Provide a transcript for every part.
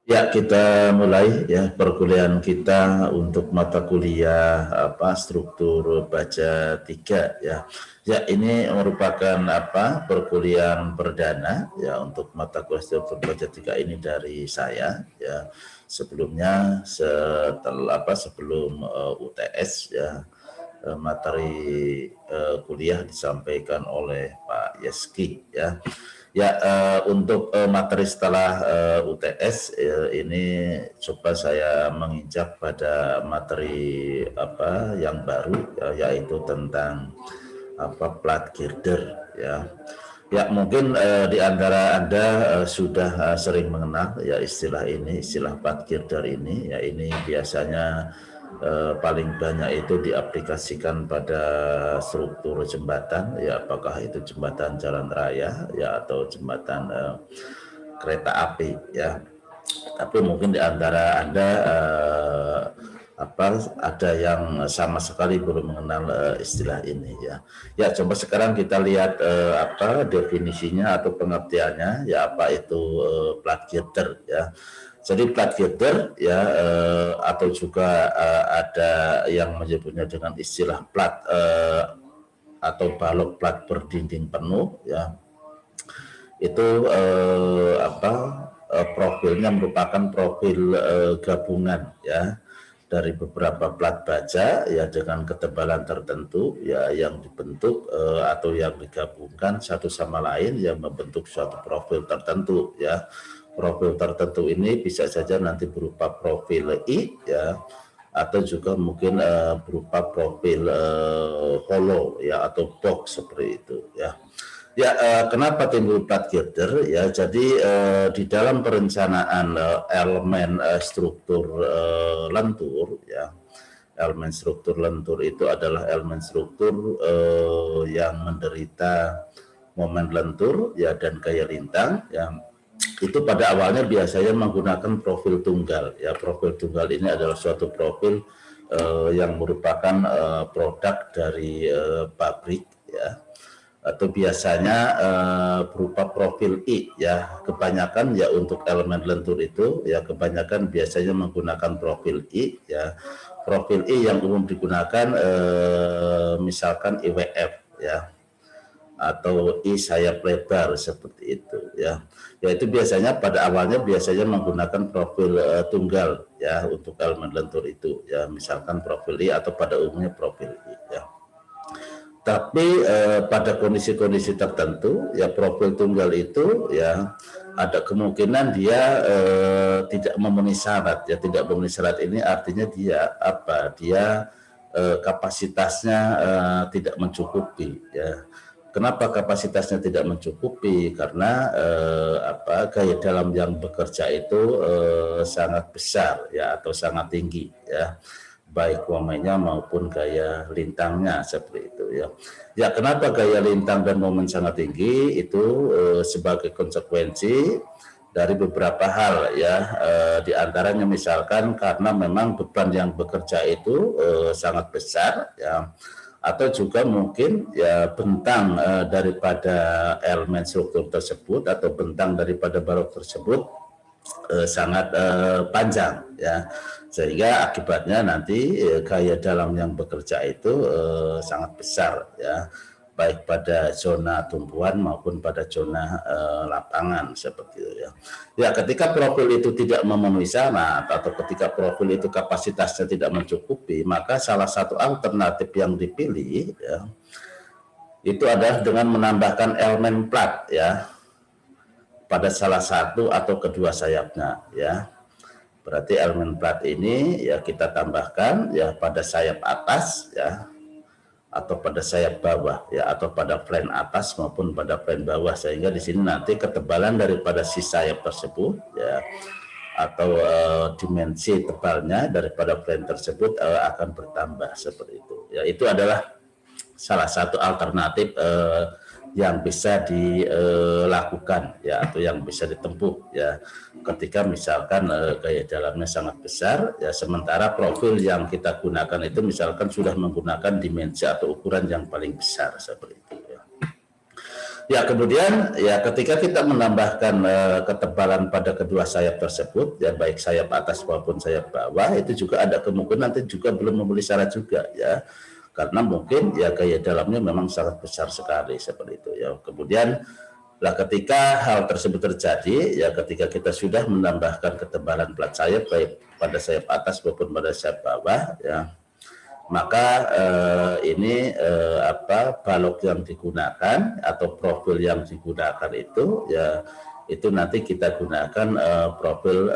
Ya, kita mulai ya perkuliahan kita untuk mata kuliah struktur baja 3 ya. Ya, ini merupakan perkuliahan perdana ya untuk mata kuliah struktur baja 3 ini dari saya ya. Sebelumnya sebelum UTS ya, materi kuliah disampaikan oleh Pak Yeski ya. Ya, untuk materi setelah UTS ini coba saya menginjak pada materi yang baru ya, yaitu tentang plat girder ya. Ya, mungkin di antara Anda sudah sering mengenal ya istilah ini, istilah plat girder ini ya. Ini biasanya paling banyak itu diaplikasikan pada struktur jembatan ya, apakah itu jembatan jalan raya ya atau jembatan kereta api ya. Tapi mungkin di antara Anda ada yang sama sekali belum mengenal istilah ini ya. Ya, coba sekarang kita lihat definisinya atau pengertiannya ya, apa itu plat girder ya. Jadi plat girder ya atau juga ada yang menyebutnya dengan istilah plat atau balok plat berdinding penuh ya. Itu profilnya merupakan profil gabungan ya dari beberapa plat baja ya dengan ketebalan tertentu ya yang dibentuk atau yang digabungkan satu sama lain yang membentuk suatu profil tertentu ya. Profil tertentu ini bisa saja nanti berupa profil I ya, atau juga mungkin berupa profil hollow ya atau box seperti itu ya. Ya, kenapa timbul plat girder ya? Jadi di dalam perencanaan elemen struktur lentur ya, elemen struktur lentur itu adalah elemen struktur yang menderita momen lentur ya dan gaya lintang yang itu pada awalnya biasanya menggunakan profil tunggal ya. Profil tunggal ini adalah suatu profil yang merupakan produk dari pabrik ya, atau biasanya berupa profil I ya. Kebanyakan ya untuk elemen lentur itu ya kebanyakan biasanya menggunakan profil I ya. Profil I yang umum digunakan misalkan IWF ya, atau I sayap lebar seperti itu ya. Ya itu biasanya pada awalnya biasanya menggunakan profil tunggal ya untuk elemen lentur itu ya, misalkan profil I atau pada umumnya profil I ya. Tapi pada kondisi-kondisi tertentu ya profil tunggal itu ya ada kemungkinan dia tidak memenuhi syarat ya. Tidak memenuhi syarat ini artinya dia kapasitasnya tidak mencukupi ya. Kenapa kapasitasnya tidak mencukupi? Karena gaya dalam yang bekerja itu sangat besar ya atau sangat tinggi ya, baik momennya maupun gaya lintangnya seperti itu ya. Ya, kenapa gaya lintang dan momen sangat tinggi itu sebagai konsekuensi dari beberapa hal ya, di antaranya misalkan karena memang beban yang bekerja itu sangat besar ya, atau juga mungkin ya bentang daripada elemen struktur tersebut atau bentang daripada balok tersebut sangat panjang ya, sehingga akibatnya nanti gaya dalam yang bekerja itu sangat besar ya, baik pada zona tumbuhan maupun pada zona lapangan seperti itu ya. Ya, ketika profil itu tidak memenuhi syarat atau ketika profil itu kapasitasnya tidak mencukupi, maka salah satu alternatif yang dipilih ya itu adalah dengan menambahkan elemen plat ya pada salah satu atau kedua sayapnya ya. Berarti elemen plat ini ya kita tambahkan ya pada sayap atas ya, atau pada sayap bawah ya, atau pada flank atas maupun pada flank bawah, sehingga di sini nanti ketebalan daripada si sayap tersebut ya atau dimensi tebalnya daripada flank tersebut akan bertambah seperti itu ya. Itu adalah salah satu alternatif yang bisa dilakukan ya atau yang bisa ditempuh ya ketika misalkan gaya dalamnya sangat besar ya, sementara profil yang kita gunakan itu misalkan sudah menggunakan dimensi atau ukuran yang paling besar seperti itu ya. Ya, kemudian ya ketika kita menambahkan ketebalan pada kedua sayap tersebut, ya baik sayap atas maupun sayap bawah, itu juga ada kemungkinan nanti juga belum memenuhi syarat juga ya, karena mungkin ya gaya dalamnya memang sangat besar sekali seperti itu ya. Kemudian lah ketika hal tersebut terjadi, ya ketika kita sudah menambahkan ketebalan plat sayap baik pada sayap atas maupun pada sayap bawah, ya maka ini balok yang digunakan atau profil yang digunakan itu ya itu nanti kita gunakan profil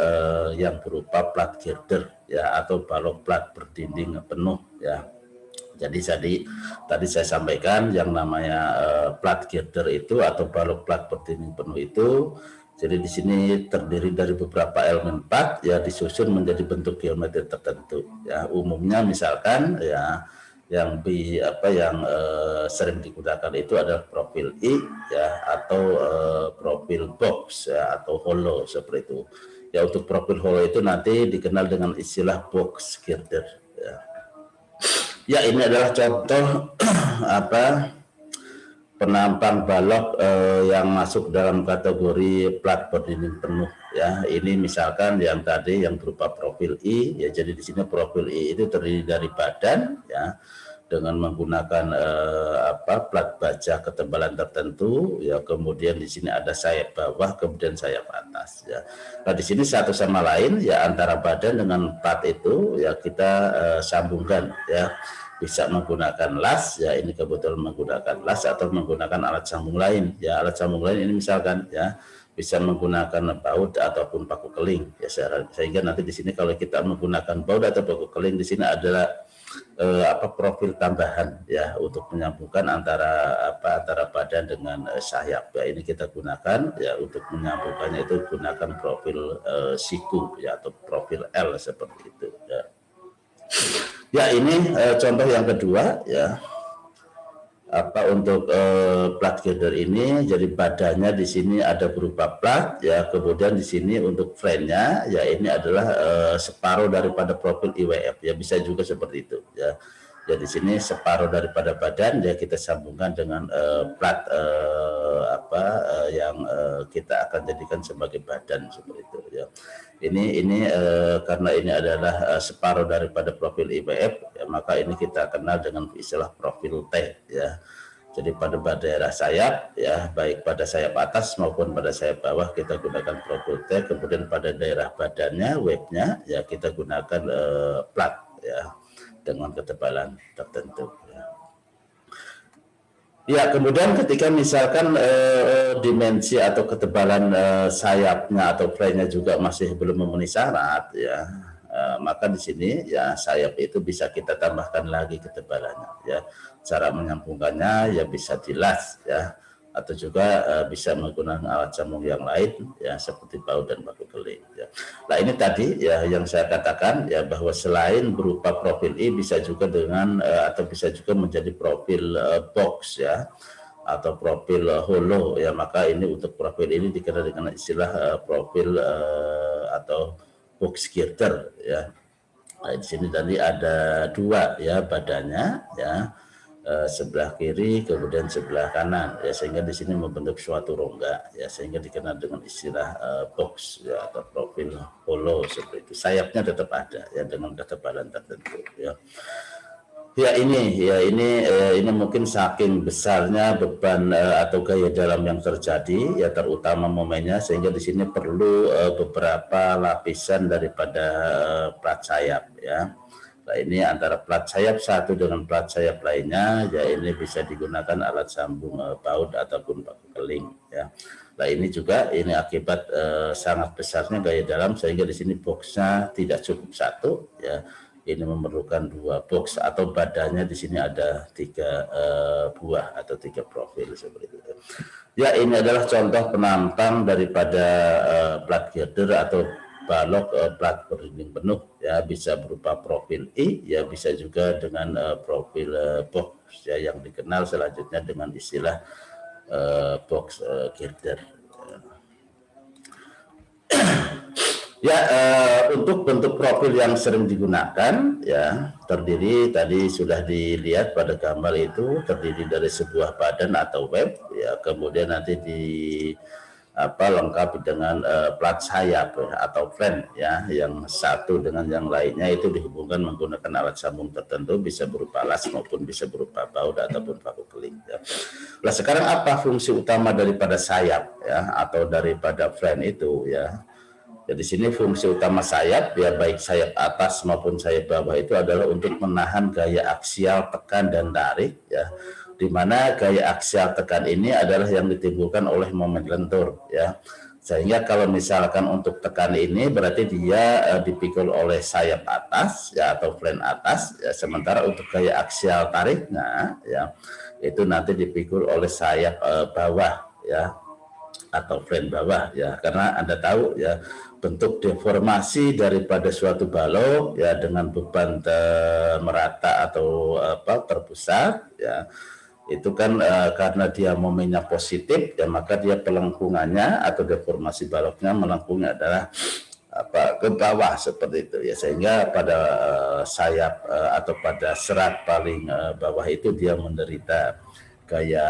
yang berupa plat girder ya atau balok plat berdinding penuh ya. Jadi tadi saya sampaikan yang namanya plat girder itu atau balok plat berdinding penuh itu. Jadi di sini terdiri dari beberapa elemen plat ya disusun menjadi bentuk geometri tertentu. Ya umumnya misalkan ya yang sering digunakan itu adalah profil I ya atau profil box ya atau hollow seperti itu. Ya untuk profil hollow itu nanti dikenal dengan istilah box girder. Ya ini adalah contoh penampang balok yang masuk dalam kategori plat berdinding penuh ya. Ini misalkan yang tadi yang berupa profil I ya, jadi di sini profil I itu terdiri dari badan ya dengan menggunakan plat baja ketebalan tertentu ya, kemudian di sini ada sayap bawah kemudian sayap atas ya. Nah di sini satu sama lain ya antara badan dengan plat itu ya kita sambungkan ya, bisa menggunakan las ya, ini kebetulan menggunakan las atau menggunakan alat sambung lain ya. Alat sambung lain ini misalkan ya bisa menggunakan baut ataupun paku keling ya, sehingga nanti di sini kalau kita menggunakan baut atau paku keling di sini adalah profil tambahan ya untuk menyambungkan antara badan dengan sayap ya. Ini kita gunakan ya untuk menyambungkannya itu gunakan profil siku ya atau profil L seperti itu ya. Ya ini contoh yang kedua ya untuk plat girder ini. Jadi badannya di sini ada berupa plat ya, kemudian di sini untuk frame-nya ya ini adalah separuh daripada profil IWF ya, bisa juga seperti itu ya. Jadi di sini separuh daripada badan ya kita sambungkan dengan plat yang kita akan jadikan sebagai badan seperti itu ya. Ini karena ini adalah separuh daripada profil IWF ya, maka ini kita kenal dengan istilah profil T ya. Jadi pada daerah sayap ya, baik pada sayap atas maupun pada sayap bawah kita gunakan profil T, kemudian pada daerah badannya webnya ya kita gunakan plat ya dengan ketebalan tertentu ya. Ya, kemudian ketika misalkan dimensi atau ketebalan sayapnya atau frame-nya juga masih belum memenuhi syarat ya, maka di sini ya sayap itu bisa kita tambahkan lagi ketebalannya ya. Cara menyambungkannya ya bisa dilas ya, atau juga bisa menggunakan alat sambung yang lain ya seperti baut dan paku keling ya. Nah ini tadi ya yang saya katakan ya, bahwa selain berupa profil I bisa juga dengan atau bisa juga menjadi profil box ya atau profil hollow ya, maka ini untuk profil ini dikenal dengan istilah profil atau box girder ya. Nah, di sini tadi ada dua ya badannya ya, sebelah kiri kemudian sebelah kanan ya, sehingga di sini membentuk suatu rongga ya, sehingga dikenal dengan istilah box ya atau profil hollow seperti itu. Sayapnya tetap ada ya dengan ketebalan tertentu ya. Ya ini mungkin saking besarnya beban atau gaya dalam yang terjadi ya, terutama momennya, sehingga di sini perlu beberapa lapisan daripada plat sayap ya. Nah ini antara plat sayap satu dengan plat sayap lainnya ya, ini bisa digunakan alat sambung baut ataupun paku keling ya. Nah ini juga ini akibat sangat besarnya gaya dalam, sehingga di sini boxnya tidak cukup satu ya. Ini memerlukan dua box atau badannya di sini ada 3 buah atau 3 profil seperti itu. Ya ini adalah contoh penampang daripada plat girder atau balok plat berdinding penuh ya, bisa berupa profil I ya, bisa juga dengan profil box ya yang dikenal selanjutnya dengan istilah box girder. Ya, untuk bentuk profil yang sering digunakan ya terdiri tadi sudah dilihat pada gambar itu terdiri dari sebuah badan atau web ya, kemudian nanti di lengkapi dengan plat sayap ya, atau flank ya, yang satu dengan yang lainnya itu dihubungkan menggunakan alat sambung tertentu, bisa berupa las maupun bisa berupa baut ataupun paku keling ya. Nah, sekarang apa fungsi utama daripada sayap ya atau daripada flank itu ya? Jadi sini fungsi utama sayap ya, baik sayap atas maupun sayap bawah itu adalah untuk menahan gaya aksial tekan dan tarik ya, di mana gaya aksial tekan ini adalah yang ditimbulkan oleh momen lentur ya, sehingga kalau misalkan untuk tekan ini berarti dia dipikul oleh sayap atas ya atau flank atas ya, sementara untuk gaya aksial tariknya ya itu nanti dipikul oleh sayap bawah ya atau flank bawah ya, karena Anda tahu ya bentuk deformasi daripada suatu balok ya dengan beban merata atau terpusat ya itu kan karena dia momennya positif ya, maka dia pelengkungannya atau deformasi baloknya melengkungnya adalah ke bawah seperti itu ya, sehingga pada sayap atau pada serat paling bawah itu dia menderita gaya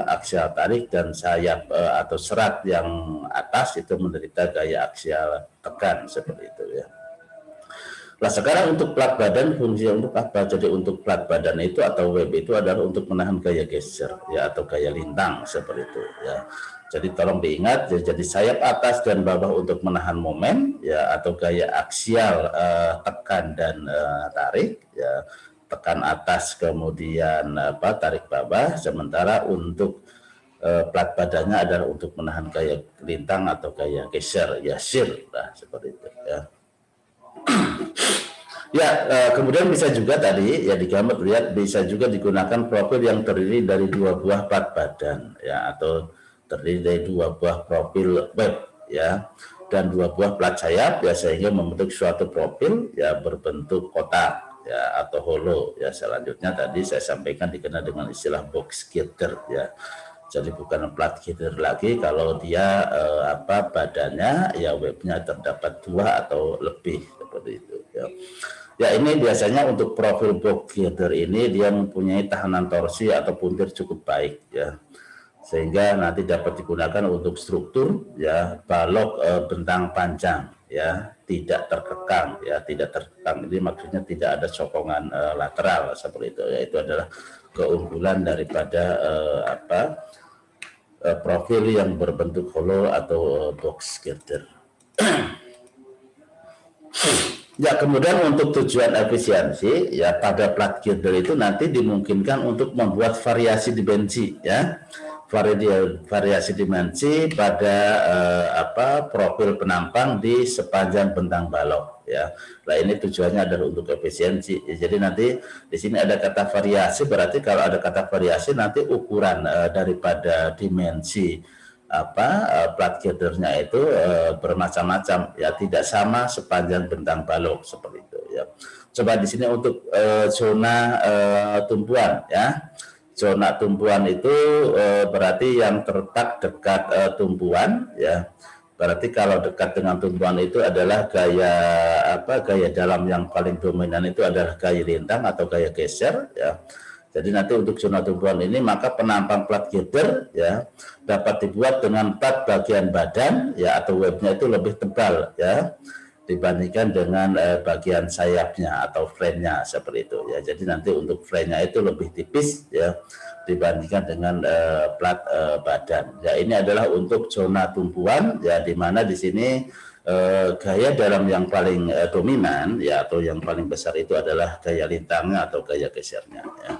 aksial tarik, dan sayap atau serat yang atas itu menderita gaya aksial tekan seperti itu ya. Nah, sekarang untuk plat badan fungsinya untuk apa? Jadi untuk plat badan itu atau web itu adalah untuk menahan gaya geser ya atau gaya lintang seperti itu ya. Jadi tolong diingat ya, jadi sayap atas dan bawah untuk menahan momen ya atau gaya aksial tekan dan tarik ya, tekan atas kemudian tarik bawah, sementara untuk plat badannya adalah untuk menahan gaya lintang atau gaya geser ya, shear lah seperti itu ya. Ya, kemudian bisa juga tadi ya di gambar lihat bisa juga digunakan profil yang terdiri dari dua buah plat badan ya, atau terdiri dari dua buah profil web ya dan dua buah plat sayap ya, sehingga membentuk suatu profil ya berbentuk kotak ya atau holo ya. Selanjutnya tadi saya sampaikan dikenal dengan istilah box girder ya. Jadi bukan plat girder lagi kalau dia badannya ya webnya terdapat dua atau lebih seperti itu ya. Ya, ini biasanya untuk profil box girder ini dia mempunyai tahanan torsi atau puntir cukup baik ya, sehingga nanti dapat digunakan untuk struktur ya balok bentang panjang ya, tidak terkekang ya, tidak terkekang ini maksudnya tidak ada sokongan lateral seperti itu ya. Itu adalah keunggulan daripada profil yang berbentuk hollow atau box girder. Ya, kemudian untuk tujuan efisiensi ya pada plat girder itu nanti dimungkinkan untuk membuat variasi dimensi ya, variasi dimensi pada profil penampang di sepanjang bentang balok ya. Nah, ini tujuannya adalah untuk efisiensi. Ya, jadi nanti di sini ada kata variasi, berarti kalau ada kata variasi nanti ukuran daripada dimensi plat girdernya itu bermacam-macam ya, tidak sama sepanjang bentang balok seperti itu ya. Coba di sini untuk zona tumpuan ya. Zona tumpuan itu berarti yang terletak dekat tumpuan ya. Berarti kalau dekat dengan tumpuan itu adalah gaya dalam yang paling dominan itu adalah gaya lintang atau gaya geser ya. Jadi nanti untuk zona tumpuan ini maka penampang plat girder ya dapat dibuat dengan plat bagian badan ya atau webnya itu lebih tebal ya dibandingkan dengan bagian sayapnya atau flank-nya seperti itu ya. Jadi nanti untuk flank-nya itu lebih tipis ya dibandingkan dengan plat badan. Ya, ini adalah untuk zona tumpuan ya, di mana di sini gaya dalam yang paling dominan ya atau yang paling besar itu adalah gaya lintangnya atau gaya gesernya ya.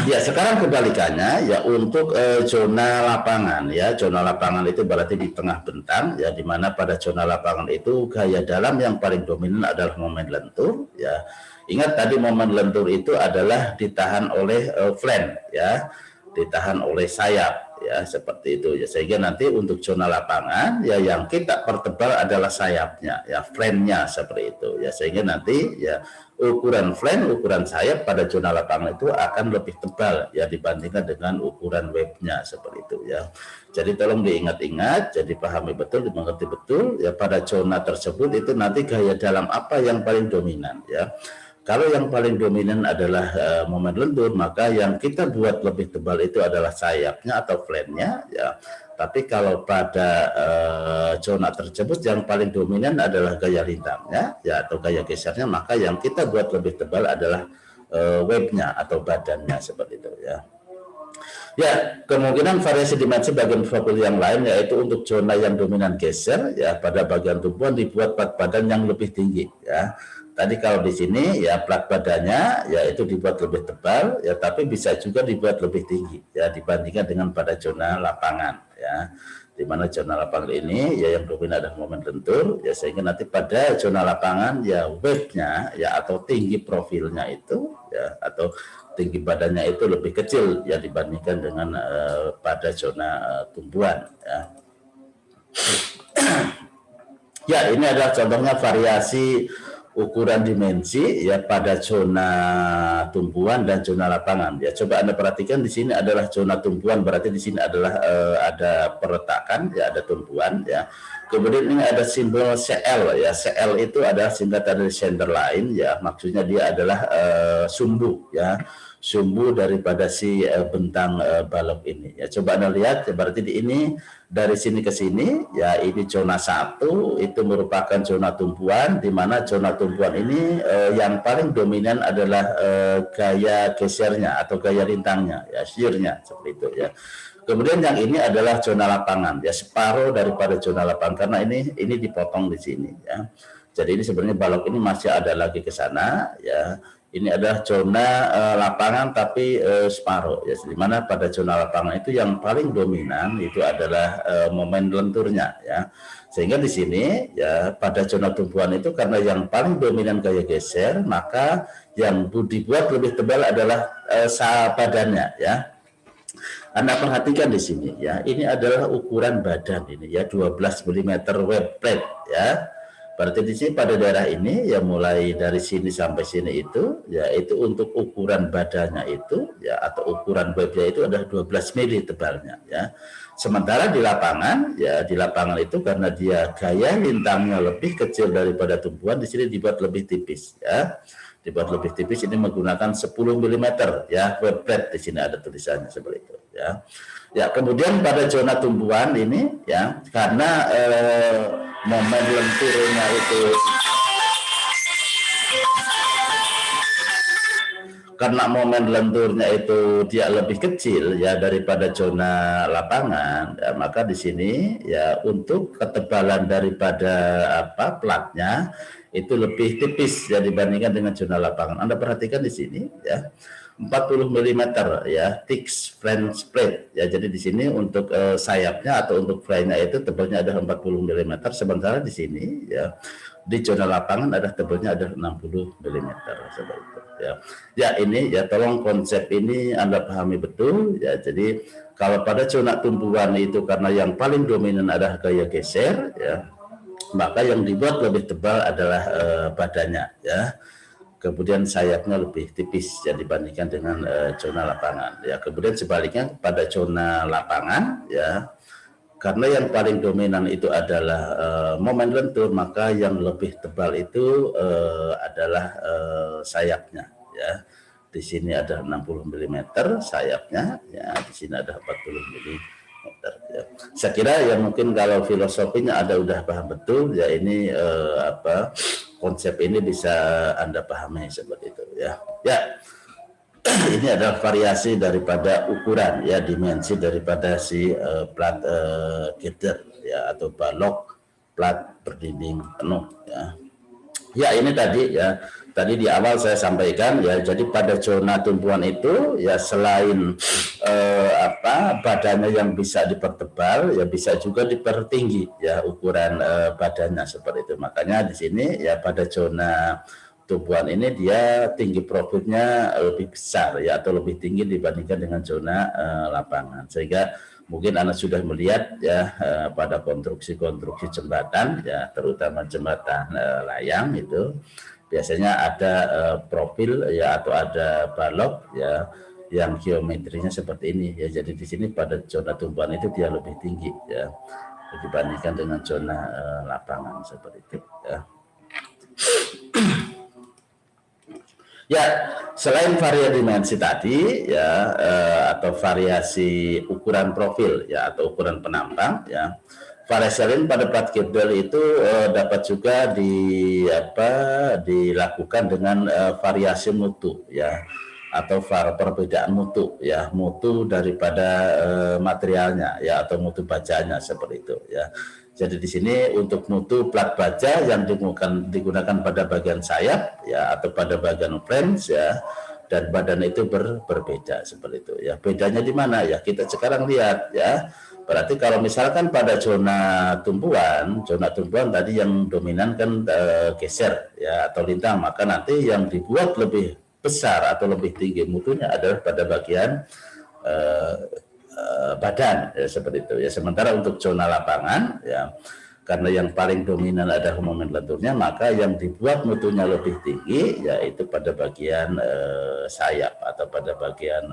Ya, sekarang kebalikannya ya untuk zona lapangan ya. Zona lapangan itu berarti di tengah bentang ya, di mana pada zona lapangan itu gaya dalam yang paling dominan adalah momen lentur ya. Ingat tadi momen lentur itu adalah ditahan oleh flank ya, ditahan oleh sayap ya seperti itu ya, sehingga nanti untuk zona lapangan ya yang kita pertebal adalah sayapnya ya, flank-nya seperti itu ya, sehingga nanti ya ukuran flank, ukuran sayap pada zona lapangan itu akan lebih tebal ya dibandingkan dengan ukuran webnya seperti itu ya. Jadi tolong diingat-ingat, jadi pahami betul, dimengerti betul ya pada zona tersebut itu nanti gaya dalam apa yang paling dominan ya. Kalau yang paling dominan adalah momen lentur, maka yang kita buat lebih tebal itu adalah sayapnya atau flanknya ya. Tapi kalau pada zona tersebut yang paling dominan adalah gaya lintangnya ya atau gaya gesernya, maka yang kita buat lebih tebal adalah webnya atau badannya seperti itu ya. Ya, kemungkinan variasi dimensi bagian profil yang lain yaitu untuk zona yang dominan geser ya pada bagian tumpuan dibuat plat badan yang lebih tinggi ya. Tadi kalau di sini ya plat badannya ya itu dibuat lebih tebal ya, tapi bisa juga dibuat lebih tinggi ya dibandingkan dengan pada zona lapangan ya. Di mana zona lapangan ini ya yang dominan adalah momen lentur ya, sehingga nanti pada zona lapangan ya webnya ya atau tinggi profilnya itu ya atau tinggi badannya itu lebih kecil ya dibandingkan dengan pada zona tumbuhan ya. Ya, ini adalah contohnya variasi ukuran dimensi ya pada zona tumbuhan dan zona lapangan ya. Coba Anda perhatikan di sini adalah zona tumbuhan, berarti di sini adalah ada perletakan ya, ada tumbuhan ya. Kemudian ini ada simbol CL ya. CL itu adalah singkatan dari center line ya. Maksudnya dia adalah sumbu ya. Sumbu daripada si bentang balok ini ya. Coba Anda lihat ya, berarti di ini dari sini ke sini ya, ini zona 1 itu merupakan zona tumpuan, di mana zona tumpuan ini yang paling dominan adalah gaya gesernya atau gaya rintangnya ya, shear-nya seperti itu ya. Kemudian yang ini adalah zona lapangan ya, separuh daripada zona lapangan karena ini dipotong di sini ya. Jadi ini sebenarnya balok ini masih ada lagi ke sana ya. Ini adalah zona lapangan tapi separuh ya, di mana pada zona lapangan itu yang paling dominan itu adalah momen lenturnya ya. Sehingga di sini ya pada zona tumpuan itu karena yang paling dominan gaya geser, maka yang dibuat lebih tebal adalah badannya ya. Anda perhatikan di sini ya, ini adalah ukuran badan ini ya, 12 mm web plate ya. Berarti di sini pada daerah ini ya, mulai dari sini sampai sini itu ya, itu untuk ukuran badannya itu ya atau ukuran webnya itu adalah 12 mili tebalnya ya. Sementara di lapangan ya, di lapangan itu karena dia gaya lintangnya lebih kecil daripada tumpuan, di sini dibuat lebih tipis ya. Dibuat lebih tipis, ini menggunakan 10 mm ya, web plate, di sini ada tulisannya seperti itu ya. Ya, kemudian pada zona tumbuhan ini ya, karena momen lenturnya itu dia lebih kecil ya daripada zona lapangan ya, maka di sini ya untuk ketebalan daripada platnya itu lebih tipis ya dibandingkan dengan zona lapangan. Anda perhatikan di sini ya, 40 mm ya, thick flange plate ya. Jadi di sini untuk sayapnya atau untuk flange-nya itu tebalnya ada 40 mm, sementara di sini ya di zona lapangan ada tebalnya ada 60 mm seperti itu ya. Ya, ini ya, tolong konsep ini Anda pahami betul ya. Jadi kalau pada zona tumbuhan itu karena yang paling dominan adalah gaya geser ya, maka yang dibuat lebih tebal adalah badannya ya. Kemudian sayapnya lebih tipis ya dibandingkan dengan zona lapangan ya. Kemudian sebaliknya pada zona lapangan ya, karena yang paling dominan itu adalah momen lentur, maka yang lebih tebal itu adalah sayapnya ya. Di sini ada 60 mm sayapnya ya, di sini ada 40 mm ya. Saya kira ya mungkin kalau filosofinya Anda udah paham betul ya, ini konsep ini bisa Anda pahami seperti itu ya. Ya, ini adalah variasi daripada ukuran ya, dimensi daripada si plat girder ya atau balok plat berdinding penuh ya. Ya, ini tadi ya, tadi di awal saya sampaikan ya, jadi pada zona tumpuan itu ya selain badannya yang bisa dipertebal ya, bisa juga dipertinggi ya ukuran badannya seperti itu. Makanya di sini ya pada zona tumpuan ini dia tinggi profilnya lebih besar ya atau lebih tinggi dibandingkan dengan zona lapangan. Sehingga mungkin Anda sudah melihat ya pada konstruksi jembatan ya, terutama jembatan layang itu biasanya ada profil ya atau ada balok ya yang geometrinya seperti ini ya. Jadi di sini pada zona tumbuhan itu dia lebih tinggi ya dibandingkan dengan zona lapangan seperti itu ya. Ya, selain variadimensi tadi ya atau variasi ukuran profil ya atau ukuran penampang ya, variasi lain pada plat girdle itu dapat juga dilakukan dengan variasi mutu ya atau perbedaan mutu ya, mutu daripada materialnya ya atau mutu bajanya seperti itu ya. Jadi di sini untuk mutu plat baja yang digunakan pada bagian sayap ya atau pada bagian flange ya, dan badan itu berbeda seperti itu ya. Bedanya di mana ya? Kita sekarang lihat ya. Berarti kalau misalkan pada zona tumbuhan tadi yang dominan kan geser ya atau lintang, maka nanti yang dibuat lebih besar atau lebih tinggi mutunya adalah pada bagian badan ya, seperti itu ya. Sementara untuk zona lapangan ya, karena yang paling dominan adalah momen lenturnya, maka yang dibuat mutunya lebih tinggi yaitu pada bagian sayap atau pada bagian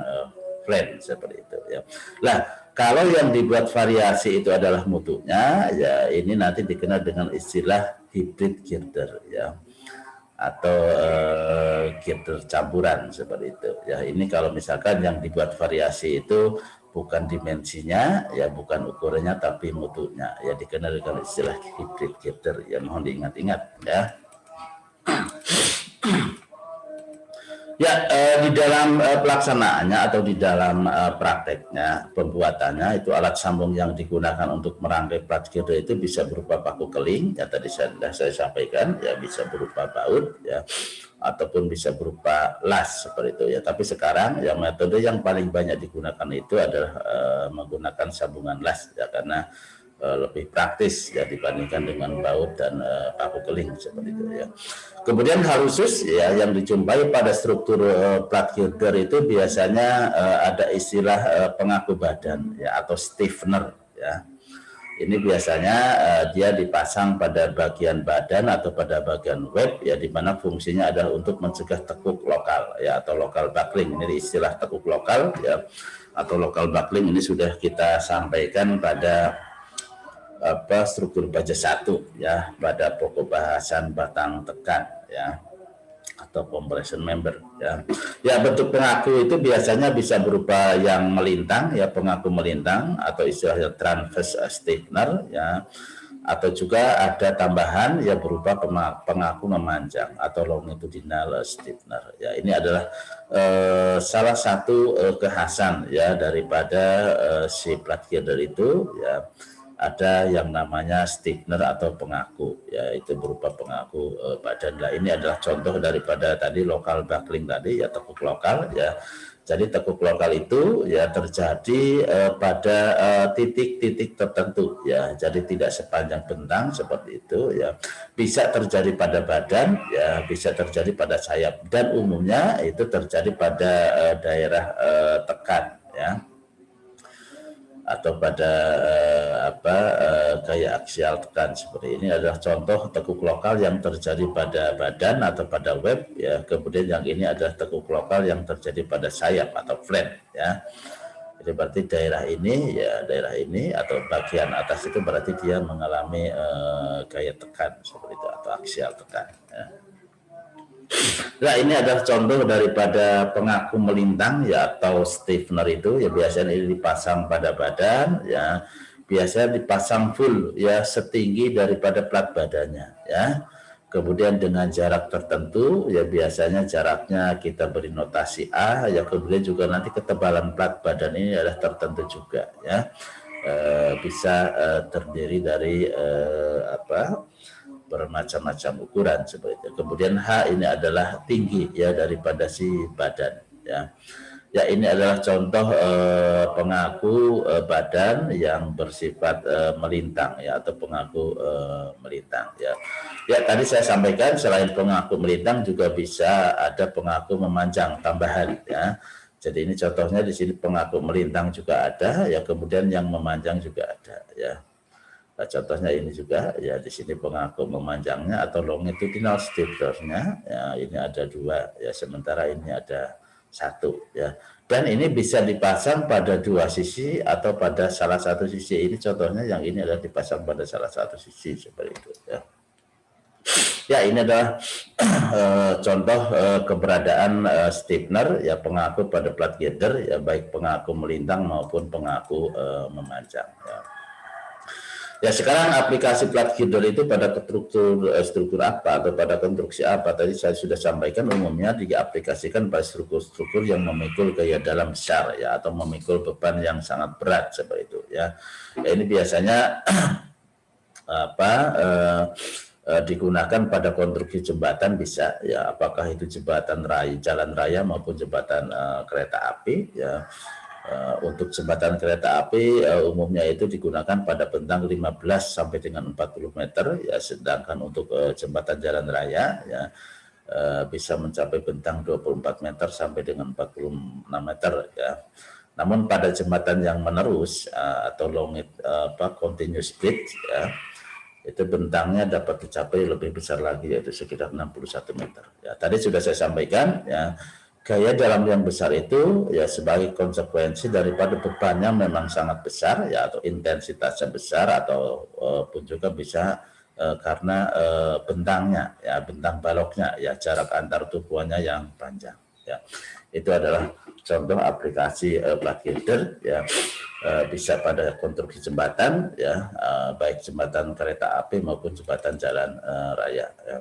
flange seperti itu ya. Nah, kalau yang dibuat variasi itu adalah mutunya ya, ini nanti dikenal dengan istilah hybrid girder ya atau girder campuran seperti itu ya. Ini kalau misalkan yang dibuat variasi itu bukan dimensinya ya, bukan ukurannya, tapi mutunya ya, dikenal dengan istilah hybrid girder ya. Mohon diingat-ingat ya. Ya, di dalam pelaksanaannya atau di dalam prakteknya, pembuatannya itu alat sambung yang digunakan untuk merangkai plat girder itu bisa berupa paku keling, ya tadi saya sampaikan, ya bisa berupa baut, ya ataupun bisa berupa las seperti itu ya. Tapi sekarang ya metode yang paling banyak digunakan itu adalah menggunakan sambungan las ya, karena lebih praktis ya dibandingkan dengan baut dan paku keling seperti itu ya. Kemudian hal khusus ya yang dijumpai pada struktur plat girder itu biasanya ada istilah pengaku badan ya atau stiffener ya. Ini biasanya dia dipasang pada bagian badan atau pada bagian web ya, di mana fungsinya adalah untuk mencegah tekuk lokal ya atau lokal buckling. Ini istilah tekuk lokal ya atau lokal buckling ini sudah kita sampaikan pada struktur baja 1 ya pada pokok bahasan batang tekan ya atau compression member ya. Ya, bentuk pengaku itu biasanya bisa berupa yang melintang ya, pengaku melintang atau istilahnya transverse stiffener ya, atau juga ada tambahan ya berupa pengaku memanjang atau longitudinal stiffener ya. Ini adalah salah satu kekhasan ya daripada si plat girder itu ya. Ada yang namanya stiffener atau pengaku ya, itu berupa pengaku badan. Nah, ini adalah contoh daripada tadi lokal buckling tadi ya, tekuk lokal ya. Jadi tekuk lokal itu ya terjadi pada titik-titik tertentu ya. Jadi tidak sepanjang bentang seperti itu ya. Bisa terjadi pada badan ya, bisa terjadi pada sayap, dan umumnya itu terjadi pada daerah tekan ya, atau pada gaya aksial tekan seperti ini. Adalah contoh tekuk lokal yang terjadi pada badan atau pada web ya. Kemudian yang ini adalah tekuk lokal yang terjadi pada sayap atau flange ya. Jadi berarti daerah ini atau bagian atas itu berarti dia mengalami gaya tekan seperti itu atau aksial tekan ya. Nah, ini adalah contoh daripada pengaku melintang ya atau stiffener itu ya. Biasanya ini dipasang pada badan ya, biasanya dipasang full ya setinggi daripada plat badannya ya. Kemudian dengan jarak tertentu ya, biasanya jaraknya kita beri notasi A ya. Kemudian juga nanti ketebalan plat badan ini adalah tertentu juga ya. Bisa terdiri dari bermacam-macam ukuran seperti itu. Kemudian H ini adalah tinggi ya daripada si badan ya. Ya, ini adalah contoh pengaku badan yang bersifat melintang ya atau pengaku melintang ya. Ya, tadi saya sampaikan selain pengaku melintang juga bisa ada pengaku memanjang tambahan ya. Jadi ini contohnya di sini pengaku melintang juga ada ya, kemudian yang memanjang juga ada ya. Nah, contohnya ini juga ya, di sini pengaku memanjangnya atau longitudinal staplernya ya, ini ada 2 ya, sementara ini ada 1 ya, dan ini bisa dipasang pada 2 sisi atau pada salah satu sisi. Ini contohnya yang ini adalah dipasang pada salah satu sisi seperti itu ya. Ya, ini adalah contoh keberadaan stiffener ya, pengaku pada plat girder ya, baik pengaku melintang maupun pengaku memanjang ya. Ya, sekarang aplikasi plat girder itu pada struktur apa atau pada konstruksi apa? Tadi saya sudah sampaikan, umumnya diaplikasikan pada struktur-struktur yang memikul gaya dalam besar ya, atau memikul beban yang sangat berat seperti itu ya. Ya, ini biasanya digunakan pada konstruksi jembatan bisa ya, apakah itu jembatan raya, jalan raya maupun jembatan kereta api ya. Untuk jembatan kereta api umumnya itu digunakan pada bentang 15 sampai dengan 40 meter ya, sedangkan untuk jembatan jalan raya ya bisa mencapai bentang 24 meter sampai dengan 46 meter ya. Namun pada jembatan yang menerus atau continuous bridge ya, itu bentangnya dapat dicapai lebih besar lagi, yaitu sekitar 61 meter. Ya, tadi sudah saya sampaikan ya, gaya dalam yang besar itu ya sebagai konsekuensi daripada bebannya memang sangat besar ya, atau intensitasnya besar, atau pun juga bisa karena bentangnya ya, bentang baloknya ya, jarak antar tubuhannya yang panjang ya. Itu adalah contoh aplikasi plat girder ya, bisa pada konstruksi jembatan ya, baik jembatan kereta api maupun jembatan jalan raya ya.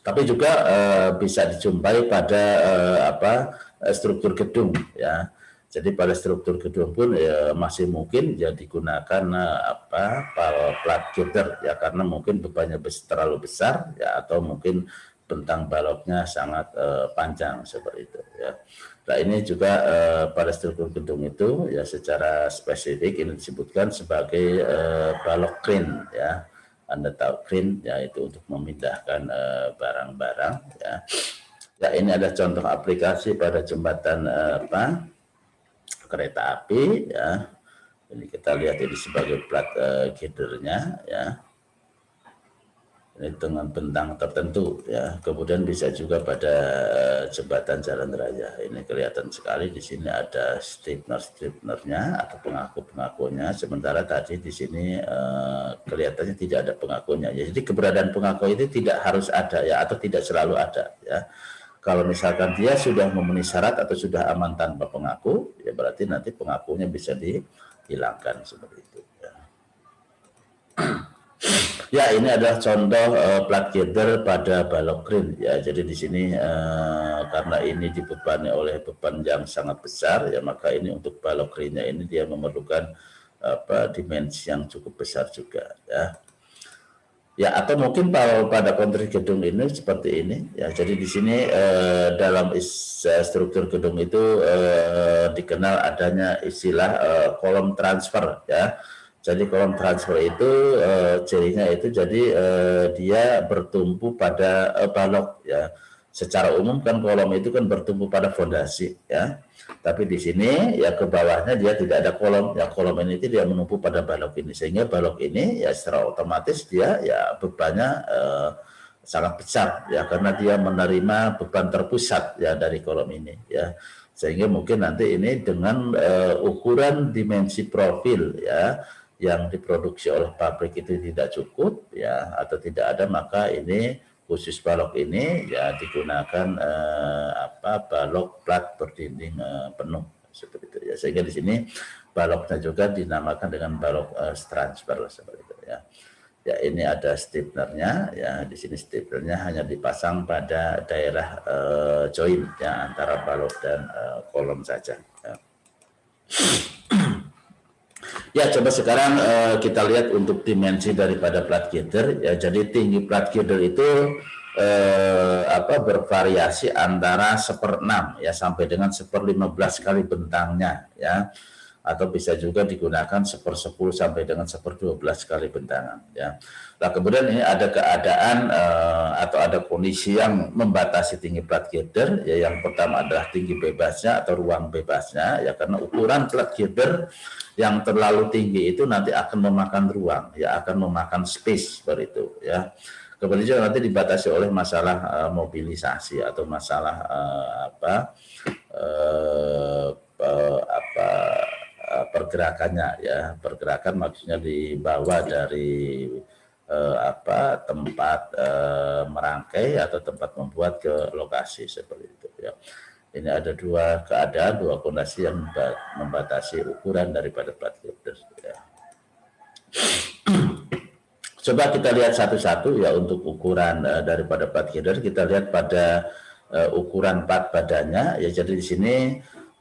Tapi juga bisa dijumpai pada struktur gedung ya. Jadi pada struktur gedung pun ya, masih mungkin ya digunakan plat girder ya, karena mungkin bebannya terlalu besar ya, atau mungkin bentang baloknya sangat panjang seperti itu ya. Nah, ini juga pada struktur gedung itu ya, secara spesifik ini disebutkan sebagai balok crane ya. Anda tahu crane ya, itu untuk memindahkan barang-barang ya. Ya, ini ada contoh aplikasi pada jembatan kereta api ya. Ini kita lihat ini sebagai plat girdernya ya. Ini dengan bentang tertentu ya. Kemudian bisa juga pada jembatan jalan raya. Ini kelihatan sekali, di sini ada stiffenernya atau pengaku-pengakunya, sementara tadi di sini kelihatannya tidak ada pengakunya ya. Jadi keberadaan pengaku itu tidak harus ada ya, atau tidak selalu ada ya. Kalau misalkan dia sudah memenuhi syarat atau sudah aman tanpa pengaku ya, berarti nanti pengakunya bisa dihilangkan seperti itu ya. Ya, ini adalah contoh plat girder pada balok crane ya. Jadi di sini karena ini dibebani oleh beban yang sangat besar ya, maka ini untuk balok crane-nya ini dia memerlukan dimensi yang cukup besar juga ya. Ya, atau mungkin pada konstruksi gedung ini seperti ini ya. Jadi di sini dalam struktur gedung itu dikenal adanya istilah kolom transfer ya. Jadi kolom transfer itu cirinya itu jadi dia bertumpu pada balok ya. Secara umum kan kolom itu kan bertumpu pada fondasi ya. Tapi di sini ya ke bawahnya dia tidak ada kolom ya, kolom ini dia menumpu pada balok ini, sehingga balok ini ya secara otomatis dia ya bebannya sangat besar ya, karena dia menerima beban terpusat ya dari kolom ini ya. Sehingga mungkin nanti ini dengan ukuran dimensi profil ya yang diproduksi oleh pabrik itu tidak cukup ya, atau tidak ada, maka ini khusus balok ini ya digunakan balok plat berdinding penuh seperti itu ya. Sehingga di sini baloknya juga dinamakan dengan balok transfer seperti itu ya. Ya, ini ada stiffenernya ya. Di sini stiffenernya hanya dipasang pada daerah join ya, antara balok dan kolom saja ya. Ya, coba sekarang kita lihat untuk dimensi daripada plat girder ya. Jadi tinggi plat girder itu bervariasi antara 1/6 ya sampai dengan 1/15 kali bentangnya ya. atau bisa juga digunakan 1/10 sampai dengan 1/12 kali bentangan ya. Nah kemudian ini ada keadaan atau ada kondisi yang membatasi tinggi plat girder ya. Yang pertama adalah tinggi bebasnya atau ruang bebasnya ya, karena ukuran plat girder yang terlalu tinggi itu nanti akan memakan ruang ya, akan memakan space seperti itu ya. Kemudian juga nanti dibatasi oleh masalah mobilisasi atau masalah pergerakannya ya. Pergerakan maksudnya dibawa dari tempat merangkai atau tempat membuat ke lokasi seperti itu ya. Ini ada dua keadaan, dua kondisi yang membatasi ukuran daripada plat girder ya. Coba kita lihat satu-satu ya untuk ukuran daripada plat girder. Kita lihat pada ukuran plat badannya ya. Jadi di sini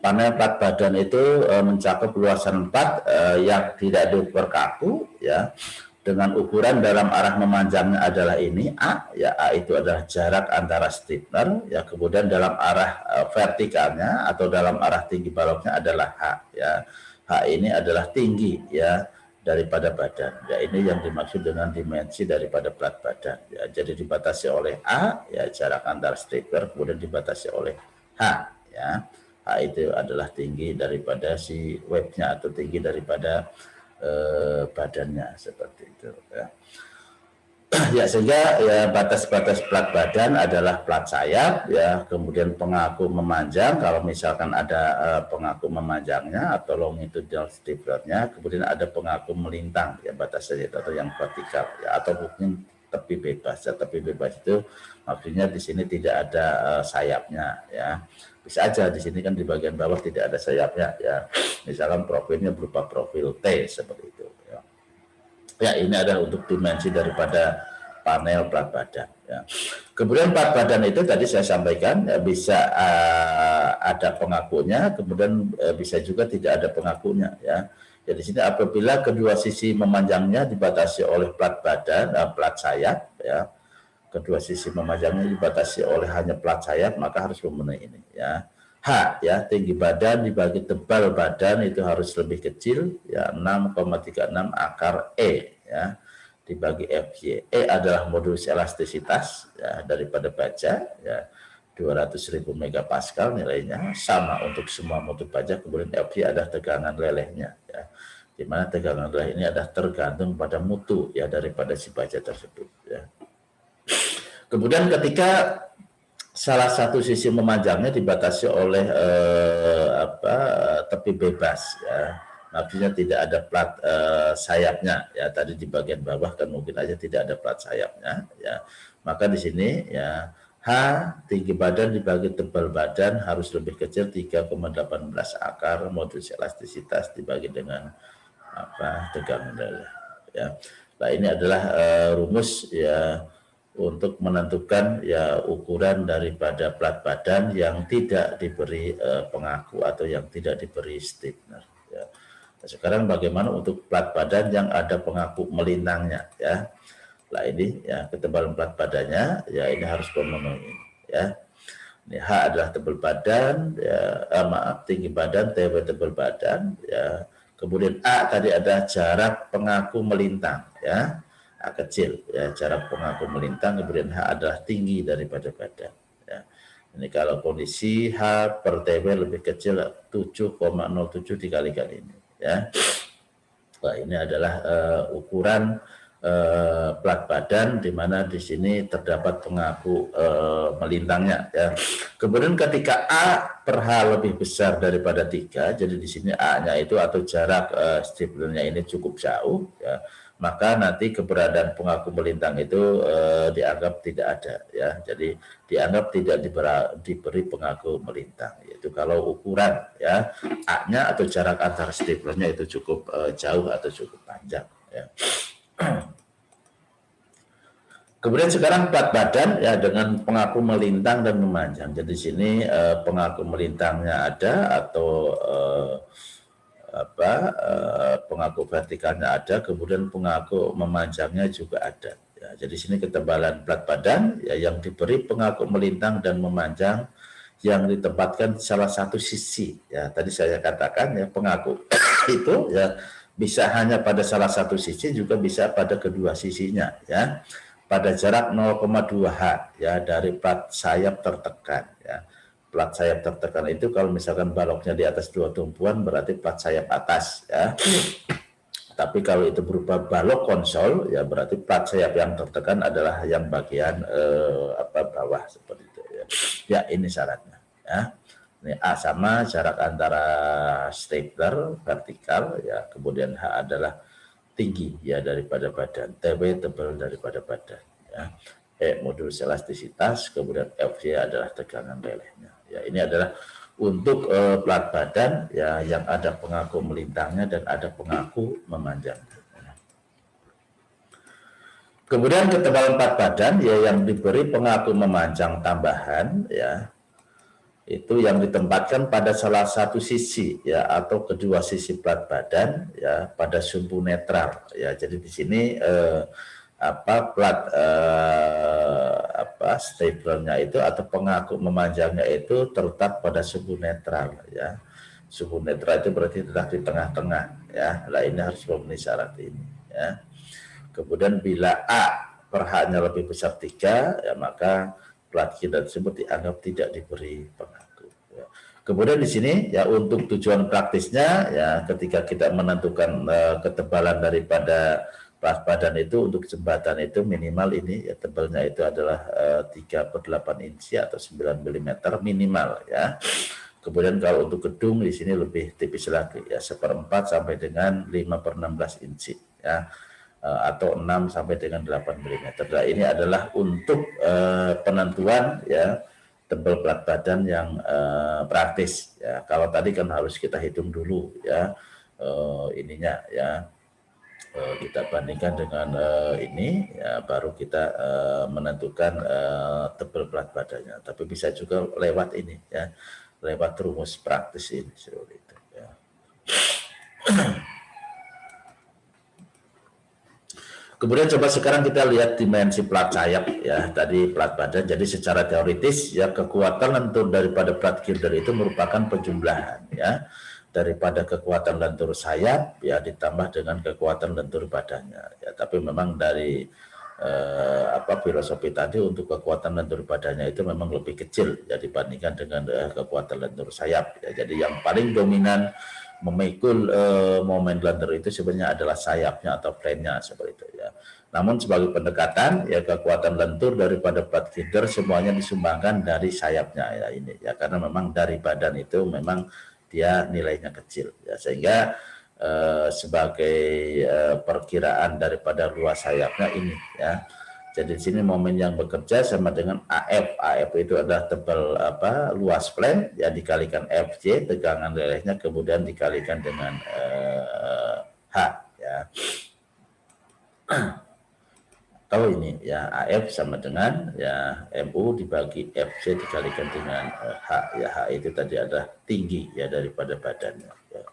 panel plat badan itu mencakup luasan plat yang tidak diukur kaku ya, dengan ukuran dalam arah memanjangnya adalah ini A ya. A itu adalah jarak antara stiffener ya, kemudian dalam arah vertikalnya atau dalam arah tinggi baloknya adalah H ya. H ini adalah tinggi ya daripada badan ya. Ini yang dimaksud dengan dimensi daripada plat badan ya. Jadi dibatasi oleh A ya, jarak antara stiffener, kemudian dibatasi oleh H ya. H itu adalah tinggi daripada si webnya atau tinggi daripada badannya seperti itu ya. Ya sehingga ya batas-batas plat badan adalah plat sayap ya, kemudian pengaku memanjang kalau misalkan ada pengaku memanjangnya atau longitudinal stiffenernya, kemudian ada pengaku melintang ya batasnya itu, atau yang vertikal ya, atau mungkin tepi bebas ya. Tepi bebas itu maksudnya di sini tidak ada sayapnya ya. Bisa aja di sini kan di bagian bawah tidak ada sayapnya ya. Misalkan profilnya berupa profil T seperti itu ya. Ya ini adalah untuk dimensi daripada panel plat badan ya. Kemudian plat badan itu tadi saya sampaikan ya, bisa ada pengakunya, kemudian bisa juga tidak ada pengakunya ya. Jadi sini apabila kedua sisi memanjangnya dibatasi oleh plat badan, plat sayap ya, kedua sisi memanjangnya dibatasi oleh hanya plat sayap, maka harus memenuhi ini ya. H ya, tinggi badan dibagi tebal badan itu harus lebih kecil ya, 6,36 akar E ya, dibagi FY. E adalah modulus elastisitas ya, daripada baja ya, 200.000 megapascal nilainya, sama untuk semua mutu baja. Kemudian FY adalah tegangan lelehnya ya, di mana tegangan leleh ini adalah tergantung pada mutu ya daripada si baja tersebut ya. Kemudian ketika salah satu sisi memanjangnya dibatasi oleh tepi bebas ya, maksudnya tidak ada plat sayapnya ya. Tadi di bagian bawah kan mungkin aja tidak ada plat sayapnya ya, maka di sini ya H tinggi badan dibagi tebal badan harus lebih kecil 3,18 akar modulus elastisitas dibagi dengan tegangan leleh ya. Nah ini adalah rumus ya untuk menentukan ya ukuran daripada plat badan yang tidak diberi pengaku atau yang tidak diberi stiffener ya. Nah, sekarang bagaimana untuk plat badan yang ada pengaku melintangnya ya. Nah ini ya ketebalan plat badannya ya, ini harus memenuhi ya. Ini H adalah tebal badan ya, tinggi badan, TB tebal badan ya. Kemudian A tadi ada jarak pengaku melintang ya, A kecil ya, jarak pengaku melintang. Kemudian H adalah tinggi daripada badan ya. Ini kalau kondisi H per TB lebih kecil 7,07 dikali-kali ini ya. Nah, ini adalah ukuran plat badan di mana di sini terdapat pengaku melintangnya ya. Kemudian ketika A per H lebih besar daripada 3, jadi di sini A-nya itu atau jarak stiffenernya ini cukup jauh ya, maka nanti keberadaan pengaku melintang itu dianggap tidak ada ya. Jadi dianggap tidak diberi pengaku melintang, yaitu kalau ukuran ya A-nya atau jarak antar stiffenernya itu cukup jauh atau cukup panjang ya. Kemudian sekarang plat badan ya dengan pengaku melintang dan memanjang. Jadi di sini pengaku melintangnya ada atau pengaku vertikalnya ada, kemudian pengaku memanjangnya juga ada. Ya, jadi sini ketebalan plat badan ya, yang diberi pengaku melintang dan memanjang yang ditempatkan salah satu sisi. Ya, tadi saya katakan ya pengaku itu ya bisa hanya pada salah satu sisi, juga bisa pada kedua sisinya ya, pada jarak 0,2 H ya dari plat sayap tertekan ya. Plat sayap tertekan itu kalau misalkan baloknya di atas 2 tumpuan berarti plat sayap atas ya. Tapi kalau itu berupa balok konsol ya berarti plat sayap yang tertekan adalah yang bagian bawah seperti itu ya. Ya ini syaratnya ya. Ini A sama jarak antara stapler vertikal ya, kemudian H adalah tinggi ya daripada badan, TB tebal daripada badan ya. E modulus elastisitas, kemudian Fy adalah tegangan lelehnya. Ya ini adalah untuk plat badan ya yang ada pengaku melintangnya dan ada pengaku memanjangnya. Kemudian ketebalan plat badan ya yang diberi pengaku memanjang tambahan ya, itu yang ditempatkan pada salah satu sisi ya atau kedua sisi plat badan ya pada sumbu netral ya. Jadi di sini staplernya itu atau pengaku memanjangnya itu terletak pada sumbu netral ya. Sumbu netral itu berarti terletak di tengah-tengah ya. Nah ini harus memenuhi syarat ini ya. Kemudian bila A per H-nya lebih besar 3 ya maka plat kita tersebut dianggap tidak diberi pengaku. Ya. Kemudian di sini ya untuk tujuan praktisnya ya ketika kita menentukan ketebalan daripada plat badan itu untuk jembatan itu minimal ini ya tebalnya itu adalah 3/8 inci atau 9 mm minimal ya. Kemudian kalau untuk gedung di sini lebih tipis lagi ya 1/4 sampai dengan 5/16 inci ya. Atau 6 sampai dengan 8 mm. Nah, ini adalah untuk penentuan ya tebal plat badan yang praktis ya. Kalau tadi kan harus kita hitung dulu ya ininya ya. Kita bandingkan dengan ini ya baru kita menentukan tebal plat badannya. Tapi bisa juga lewat ini ya. Lewat rumus praktis ini seperti itu ya. Kemudian coba sekarang kita lihat dimensi plat sayap ya, tadi plat badan. Jadi secara teoritis ya kekuatan lentur daripada plat girder itu merupakan penjumlahan ya daripada kekuatan lentur sayap ya ditambah dengan kekuatan lentur badannya ya. Tapi memang dari filosofi tadi untuk kekuatan lentur badannya itu memang lebih kecil ya dibandingkan dengan kekuatan lentur sayap ya. Jadi yang paling dominan memikul momen lentur itu sebenarnya adalah sayapnya atau plane-nya seperti itu ya. Namun sebagai pendekatan ya kekuatan lentur daripada plat girder semuanya disumbangkan dari sayapnya ya ini ya, karena memang dari badan itu memang dia nilainya kecil ya, sehingga sebagai perkiraan daripada luas sayapnya ini ya. Jadi di sini momen yang bekerja sama dengan AF. AF itu adalah tebal luas plane ya dikalikan FJ tegangan lelehnya kemudian dikalikan dengan H ya. Atau ini ya AF sama dengan ya MU dibagi FC dikalikan dengan H ya. H itu tadi ada tinggi ya daripada badannya ya.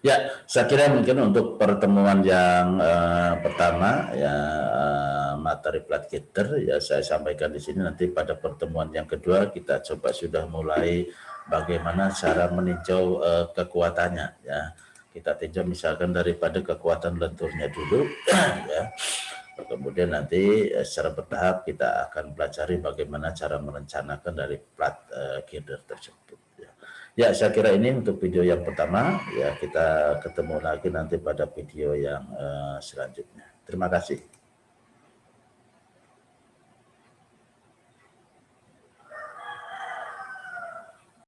Ya, saya kira mungkin untuk pertemuan yang pertama ya materi plat girder ya saya sampaikan di sini. Nanti pada pertemuan yang kedua kita coba sudah mulai bagaimana cara meninjau kekuatannya ya. Kita tinjau misalkan daripada kekuatan lenturnya dulu ya. Kemudian nanti secara bertahap kita akan pelajari bagaimana cara merencanakan dari plat girder tersebut. Ya, saya kira ini untuk video yang pertama. Ya, kita ketemu lagi nanti pada video yang selanjutnya. Terima kasih.